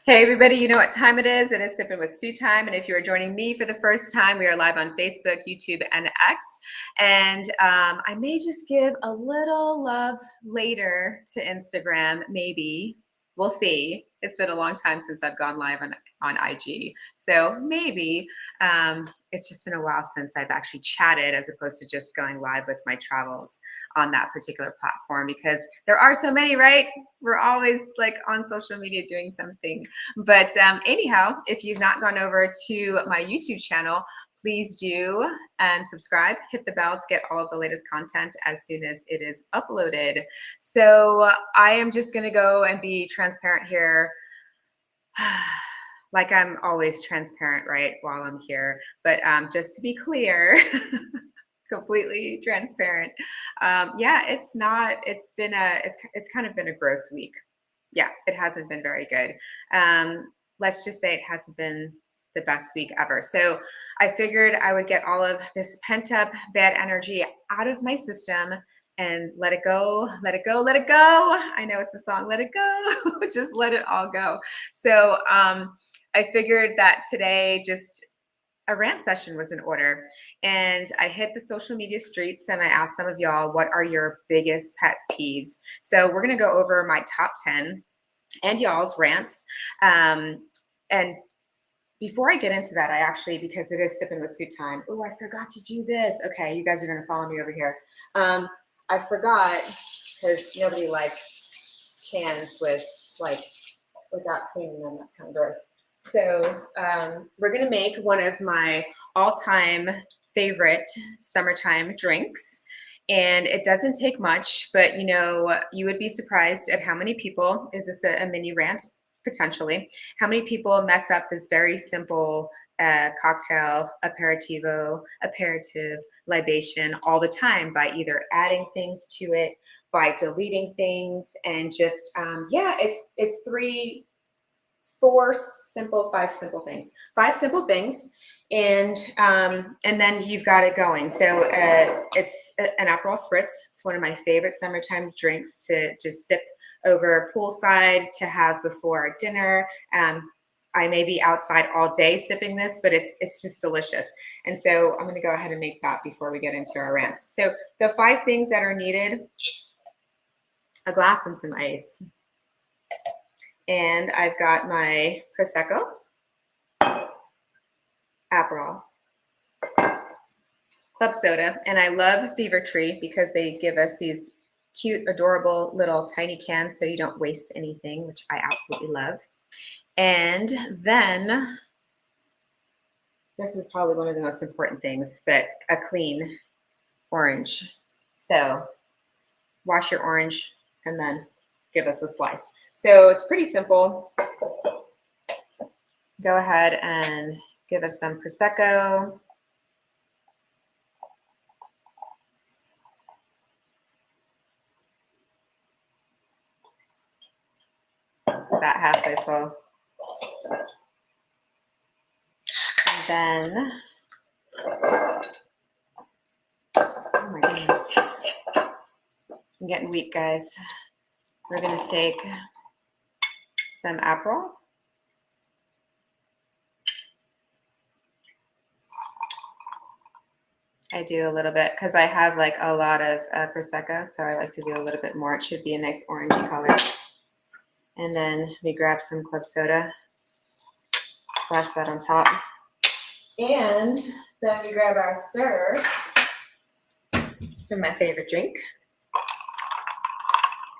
Hey everybody, you know what time it is? It is Sipping with Sue time. And if you are joining me for the first time, we are live on Facebook, YouTube, and X. And I may just give a little love later to Instagram, maybe. We'll see. It's been a long time since I've gone live on IG. So maybe it's just been a while since I've actually chatted as opposed to just going live with my travels on that particular platform, because there are so many, right? We're always like on social media doing something. But anyhow, if you've not gone over to my YouTube channel, please do and subscribe, hit the bell to get all of the latest content as soon as it is uploaded. So I am just going to go and be transparent here. Like I'm always transparent, right, while I'm here. But just to be clear, completely transparent. Yeah, it's kind of been a gross week. Yeah, it hasn't been very good. Let's just say it hasn't been the best week ever. So I figured I would get all of this pent up bad energy out of my system and let it go, let it go, let it go. I know it's a song, let it go. Just let it all go. So I figured that today just a rant session was in order. And I hit the social media streets and I asked some of y'all, what are your biggest pet peeves? So we're going to go over my top 10 and y'all's rants. And before I get into that, I actually, because it is Sipping with Sue time. Oh, I forgot to do this. Okay, you guys are going to follow me over here. I forgot, because nobody likes cans without cleaning them. That's kind of gross. So we're going to make one of my all-time favorite summertime drinks. And it doesn't take much, but you would be surprised at how many people, is this a mini rant? Potentially, how many people mess up this very simple cocktail, aperitif, libation all the time by either adding things to it, by deleting things, and just, it's five simple things, and then you've got it going. So it's an Aperol Spritz. It's one of my favorite summertime drinks to just sip over poolside, to have before dinner. I may be outside all day sipping this, but it's just delicious. And so I'm going to go ahead and make that before we get into our rants. So the 5 things that are needed: a glass and some ice. And I've got my Prosecco, Aperol, club soda, and I love Fever Tree because they give us these cute, adorable little tiny cans so you don't waste anything, which I absolutely love. And then, this is probably one of the most important things, but a clean orange. So wash your orange and then give us a slice. So it's pretty simple. Go ahead and give us some Prosecco. About halfway full. And then, oh my goodness, I'm getting weak, guys. We're gonna take some Aperol. I do a little bit because I have like a lot of Prosecco, so I like to do a little bit more. It should be a nice orangey color. And then we grab some club soda, splash that on top. And then we grab our stir from my favorite drink.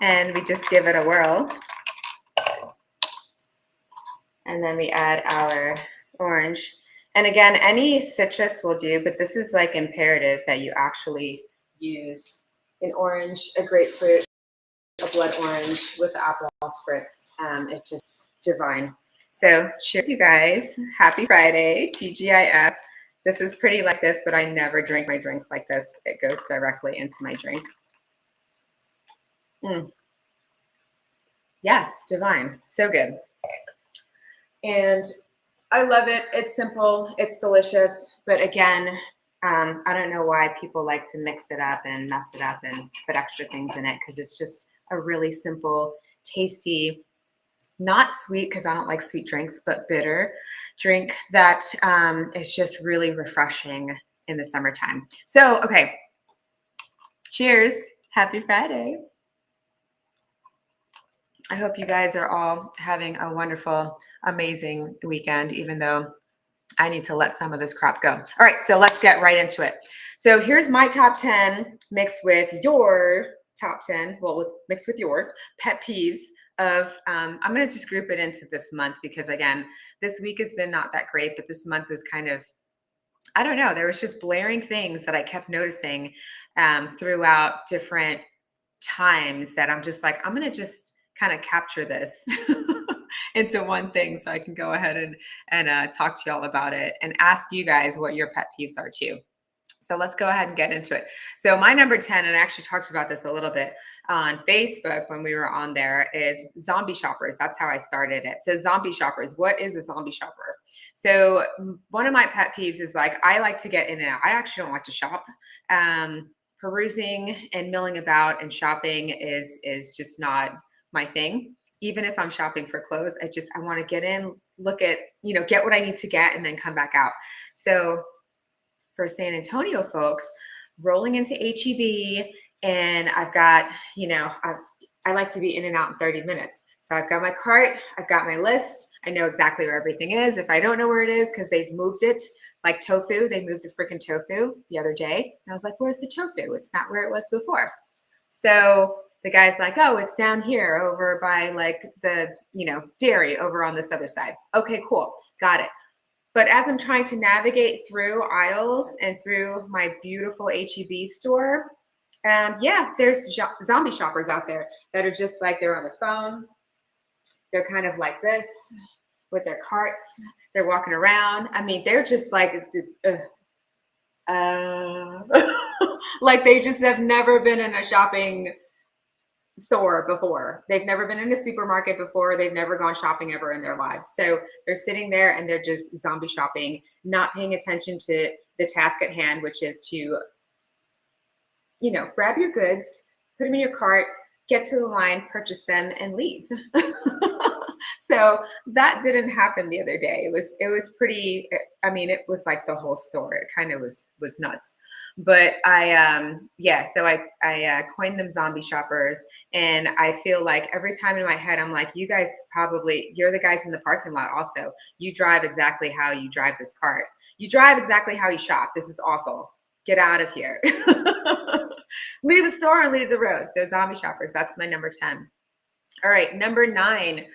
And we just give it a whirl. And then we add our orange. And again, any citrus will do, but this is like imperative that you actually use an orange, a grapefruit, a blood orange with the Aperol Spritz. It's just divine. So cheers, you guys. Happy Friday, TGIF. This is pretty like this, but I never drink my drinks like this. It goes directly into my drink. Yes, divine. So good. And I love it. It's simple. It's delicious. But again, I don't know why people like to mix it up and mess it up and put extra things in it, because it's just a really simple, tasty not sweet because I don't like sweet drinks, but bitter drink that is just really refreshing in the summertime. So, okay, cheers. Happy Friday. I hope you guys are all having a wonderful, amazing weekend, even though I need to let some of this crap go. All right, so let's get right into it. So here's my top 10 mixed with your top 10, mixed with yours, pet peeves of, I'm going to just group it into this month because, again, this week has been not that great, but this month was kind of, I don't know, there was just blaring things that I kept noticing throughout different times that I'm just like, I'm going to just kind of capture this into one thing so I can go ahead and talk to y'all about it and ask you guys what your pet peeves are too. So let's go ahead and get into it. So my number 10, and I actually talked about this a little bit on Facebook when we were on there, is zombie shoppers. That's how I started it. So zombie shoppers, what is a zombie shopper? So one of my pet peeves is like, I like to get in and out. I actually don't like to shop. Perusing and milling about and shopping is just not my thing. Even if I'm shopping for clothes, I want to get in, look at, get what I need to get and then come back out. So for San Antonio folks, rolling into HEB, and I've got, I like to be in and out in 30 minutes. So I've got my cart, I've got my list, I know exactly where everything is. If I don't know where it is, because they've moved it, like tofu, they moved the freaking tofu the other day. And I was like, where's the tofu? It's not where it was before. So the guy's like, oh, it's down here over by like the, dairy over on this other side. Okay, cool. Got it. But as I'm trying to navigate through aisles and through my beautiful HEB store, there's zombie shoppers out there that are just like, they're on the phone. They're kind of like this with their carts. They're walking around. I mean, they're just like, like they just have never been in a shopping store before. They've never been in a supermarket before. They've never gone shopping ever in their lives. So they're sitting there and they're just zombie shopping, not paying attention to the task at hand, which is to, grab your goods, put them in your cart, get to the line, purchase them, and leave. So that didn't happen the other day. It was pretty, I mean, it was like the whole store. It kind of was nuts. But so I coined them zombie shoppers. And I feel like every time in my head, I'm like, you guys you're the guys in the parking lot also. You drive exactly how you drive this cart. You drive exactly how you shop. This is awful. Get out of here. Leave the store and leave the road. So zombie shoppers, that's my number 10. All right, number 9,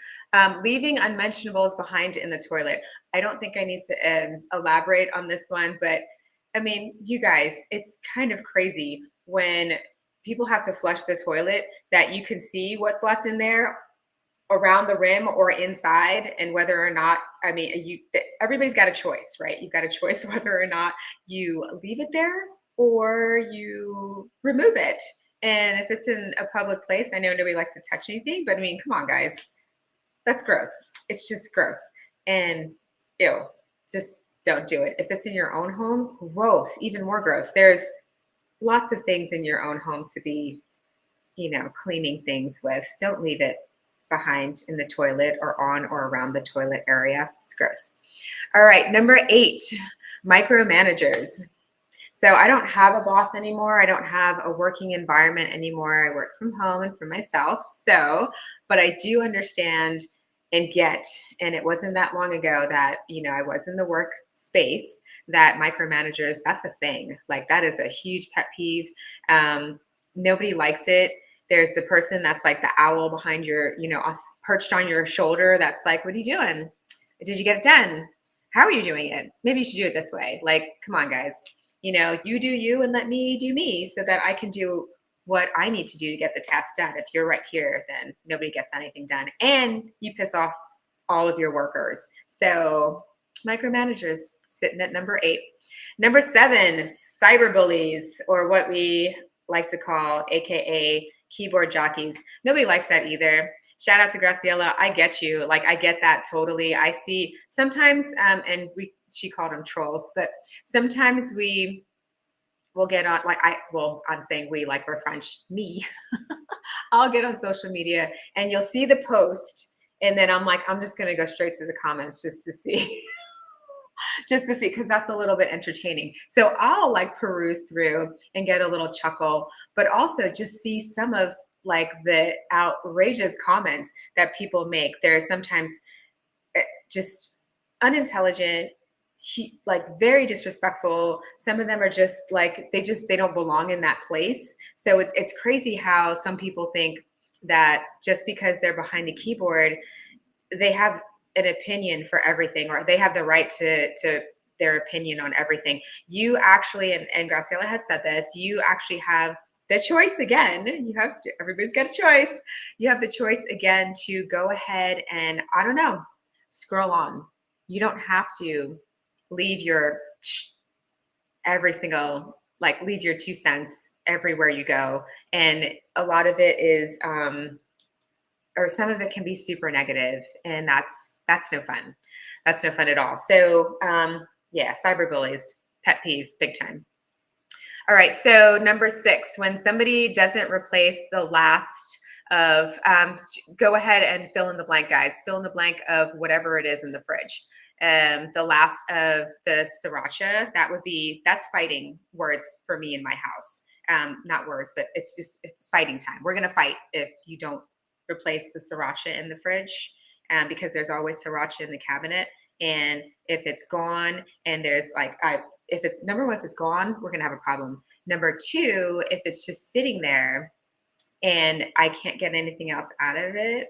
leaving unmentionables behind in the toilet. I don't think I need to elaborate on this one, but I mean, you guys, it's kind of crazy when people have to flush the toilet that you can see what's left in there around the rim or inside, and whether or not, I mean, everybody's got a choice, right? You've got a choice whether or not you leave it there or you remove it. And if it's in a public place, I know nobody likes to touch anything, but I mean, come on, guys. That's gross. It's just gross. And ew, just don't do it. If it's in your own home, gross, even more gross. There's lots of things in your own home to be, cleaning things with. Don't leave it behind in the toilet or on or around the toilet area. It's gross. All right, number 8, micromanagers. So I don't have a boss anymore. I don't have a working environment anymore. I work from home and for myself. So, but I do understand and get, and it wasn't that long ago that, I was in the work space, that micromanagers, that's a thing. Like that is a huge pet peeve. Nobody likes it. There's the person that's like the owl behind your, perched on your shoulder. That's like, what are you doing? Did you get it done? How are you doing it? Maybe you should do it this way. Like, come on, guys. You do you and let me do me so that I can do what I need to do to get the task done. If you're right here, then nobody gets anything done. And you piss off all of your workers. So micromanagers sitting at number 8. Number 7, cyberbullies, or what we like to call, AKA keyboard jockeys. Nobody likes that either. Shout out to Graciela. I get you. Like, I get that totally. I see sometimes, she called them trolls, but sometimes we will get on, I'm saying we, like we're French, me. I'll get on social media and you'll see the post And then I'm like, I'm just going to go straight to the comments just to see. Just to see, because that's a little bit entertaining. So I'll like peruse through and get a little chuckle, but also just see some of like the outrageous comments that people make. They're sometimes just unintelligent, like very disrespectful. Some of them are just like they don't belong in that place. So it's crazy how some people think that just because they're behind a keyboard, they have an opinion for everything, or they have the right to their opinion on everything. You actually, and Graciela had said this, you actually have the choice again. Everybody's got a choice. You have the choice again to go ahead and, I don't know, scroll on. You don't have to leave your leave your 2 cents everywhere you go. And a lot of it is, or some of it can be super negative, and that's no fun. That's no fun at all. So yeah, cyberbullies, pet peeve, big time. All right, so number 6, when somebody doesn't replace the last of, go ahead and fill in the blank, guys. Fill in the blank of whatever it is in the fridge. The last of the sriracha, that's fighting words for me in my house. Not words, but it's fighting time. We're gonna fight if you don't replace the sriracha in the fridge, because there's always sriracha in the cabinet. And if it's gone, and there's like, if it's number 1, if it's gone, we're gonna have a problem. Number 2, if it's just sitting there and I can't get anything else out of it,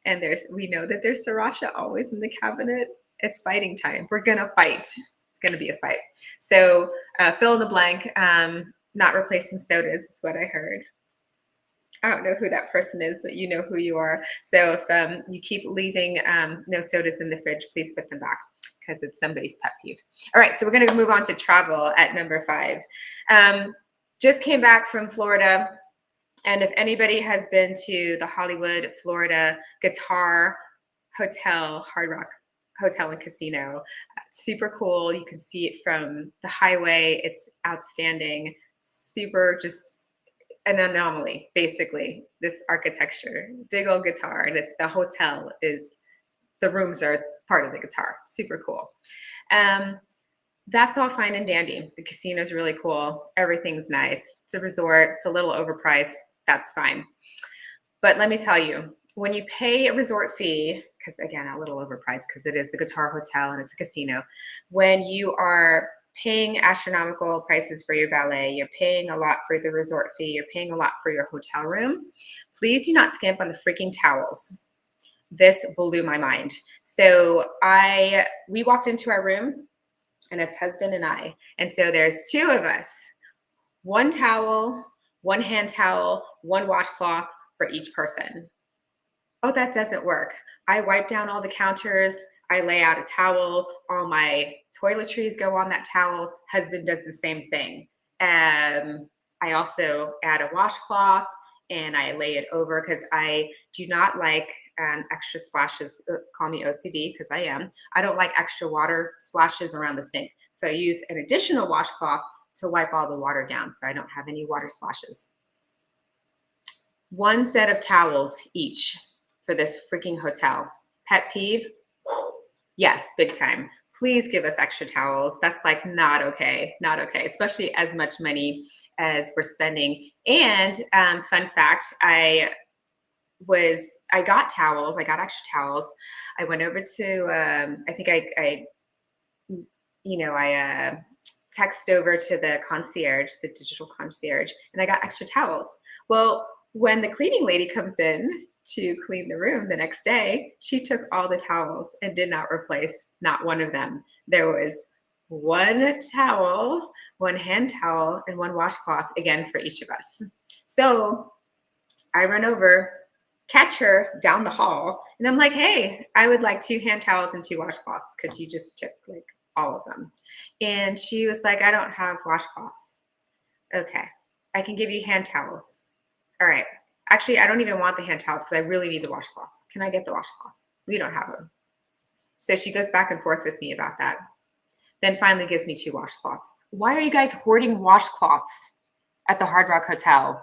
and we know that there's sriracha always in the cabinet, it's fighting time. We're gonna fight. It's gonna be a fight. So fill in the blank. Not replacing sodas is what I heard. I don't know who that person is, but you know who you are. So if you keep leaving no sodas in the fridge, please put them back, because it's somebody's pet peeve. All right, so we're going to move on to travel at number 5. Just came back from Florida, and if anybody has been to the Hollywood, Florida Guitar Hotel, Hard Rock Hotel and Casino, super cool. You can see it from the highway. It's outstanding. Super, just an anomaly, basically, this architecture. Big old guitar, and it's the hotel is, the rooms are part of the guitar. Super cool. That's all fine and dandy. The casino is really cool. Everything's nice. It's a resort. It's a little overpriced. That's fine. But let me tell you, when you pay a resort fee, because again, a little overpriced because it is the Guitar Hotel and it's a casino, when you are paying astronomical prices for your valet, you're paying a lot for the resort fee, you're paying a lot for your hotel room, please do not skimp on the freaking towels. This blew my mind. So we walked into our room, and it's husband and I. And so there's 2 of us, 1 towel, 1 hand towel, 1 washcloth for each person. Oh, that doesn't work. I wipe down all the counters. I lay out a towel. All my toiletries go on that towel. Husband does the same thing. I also add a washcloth, and I lay it over, because I do not like extra splashes. Call me OCD, because I am. I don't like extra water splashes around the sink. So I use an additional washcloth to wipe all the water down, so I don't have any water splashes. 1 set of towels each for this freaking hotel. Pet peeve? Yes, big time. Please give us extra towels. That's like not okay, not okay, especially as much money as we're spending. And fun fact, I got towels. I got extra towels. I went over to, I think I text over to the concierge, the digital concierge, and I got extra towels. Well, when the cleaning lady comes in to clean the room the next day, she took all the towels and did not replace not one of them. There was 1 towel, 1 hand towel, and 1 washcloth, again, for each of us. So I run over, catch her down the hall, and I'm like, hey, I would like 2 hand towels and 2 washcloths, because you just took like all of them. And she was like, I don't have washcloths. Okay, I can give you hand towels. All right. Actually, I don't even want the hand towels, because I really need the washcloths. Can I get the washcloths? We don't have them. So she goes back and forth with me about that. Then finally gives me 2 washcloths. Why are you guys hoarding washcloths at the Hard Rock Hotel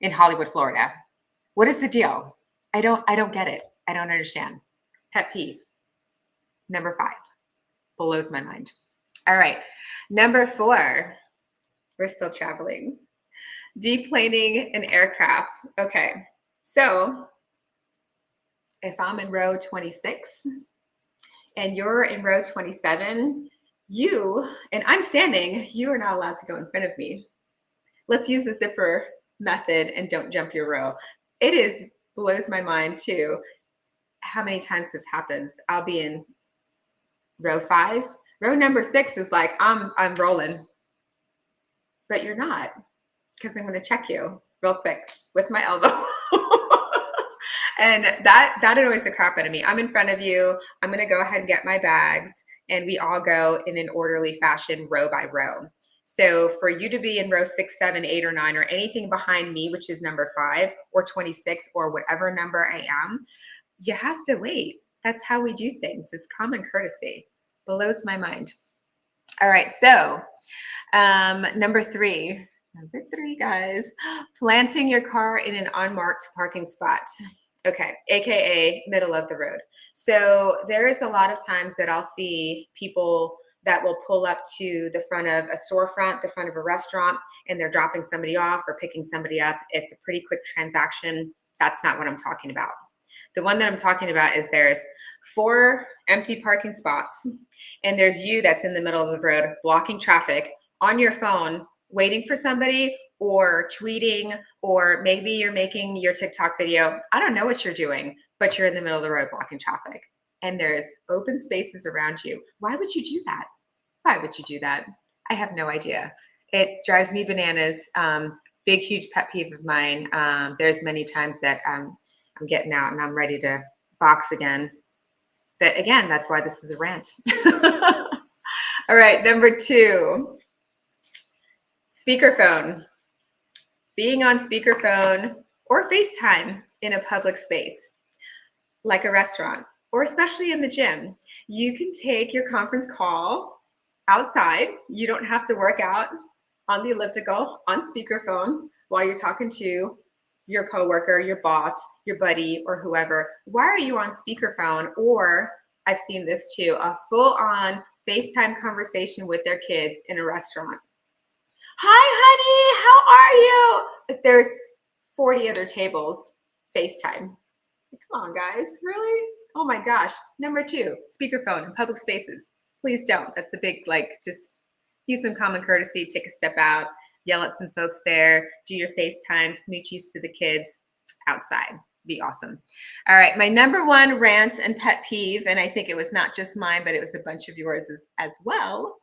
in Hollywood, Florida? What is the deal? I don't get it. I don't understand. Pet peeve. Number 5. Blows my mind. All right. Number 4. We're still traveling. Deplaning an aircraft. Okay. So if I'm in row 26 and you're in row 27, and I'm standing, you are not allowed to go in front of me. Let's use the zipper method and don't jump your row. Blows my mind too how many times this happens. I'll be in row 5. Row number 6 is like, I'm rolling, but you're not, because I'm going to check you real quick with my elbow. And that annoys the crap out of me. I'm in front of you. I'm going to go ahead and get my bags, and we all go in an orderly fashion, row by row. So for you to be in row 6, 7, 8, or 9, or anything behind me, which is number 5 or 26 or whatever number I am, you have to wait. That's how we do things. It's common courtesy. Blows my mind. All right, so number 3, guys, planting your car in an unmarked parking spot. Okay, AKA middle of the road. So there is a lot of times that I'll see people that will pull up to the front of a storefront, the front of a restaurant, and they're dropping somebody off or picking somebody up. It's a pretty quick transaction. That's not what I'm talking about. The one that I'm talking about is there's 4 empty parking spots, and there's you that's in the middle of the road blocking traffic on your phone, waiting for somebody, or tweeting, or maybe you're making your TikTok video. I don't know what you're doing, but you're in the middle of the road blocking traffic, and there's open spaces around you. Why would you do that? Why would you do that? I have no idea. It drives me bananas. Big, huge pet peeve of mine. There's many times that I'm getting out and I'm ready to box again. But again, that's why this is a rant. All right, number 2, speakerphone. Being on speakerphone or FaceTime in a public space, like a restaurant, or especially in the gym. You can take your conference call outside. You don't have to work out on the elliptical on speakerphone while you're talking to your coworker, your boss, your buddy, or whoever. Why are you on speakerphone? Or I've seen this too, a full-on FaceTime conversation with their kids in a restaurant. Hi, honey, how are you? There's 40 other tables, FaceTime. Come on, guys, really? Oh my gosh. Number 2, speakerphone in public spaces. Please don't. That's a big, just use some common courtesy, take a step out, yell at some folks there, do your FaceTime, smoochies to the kids outside. Be awesome. All right, my number 1 rant and pet peeve, and I think it was not just mine, but it was a bunch of yours as well.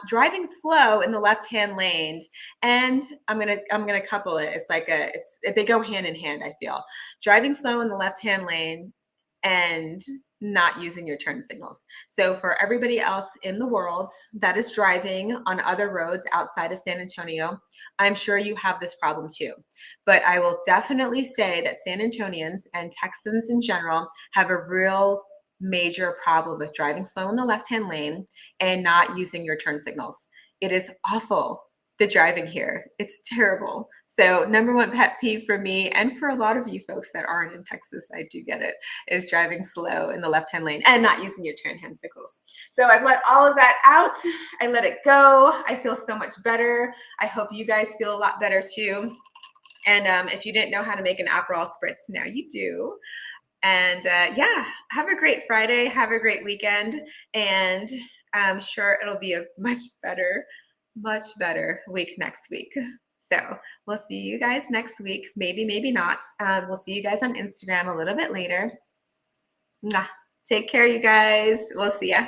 Driving slow in the left-hand lane, and I'm gonna couple it. It's like they go hand in hand. I feel driving slow in the left-hand lane and not using your turn signals. So for everybody else in the world that is driving on other roads outside of San Antonio, I'm sure you have this problem too. But I will definitely say that San Antonians and Texans in general have a real major problem with driving slow in the left-hand lane and not using your turn signals. It is awful, the driving here. It's terrible. So number 1 pet peeve for me, and for a lot of you folks that aren't in Texas, I do get it, is driving slow in the left-hand lane and not using your turn hand signals. So I've let all of that out. I let it go. I feel so much better. I hope you guys feel a lot better too. And if you didn't know how to make an Aperol Spritz, now you do. And yeah, have a great Friday. Have a great weekend. And I'm sure it'll be a much better week next week. So we'll see you guys next week. Maybe, maybe not. We'll see you guys on Instagram a little bit later. Take care, you guys. We'll see ya.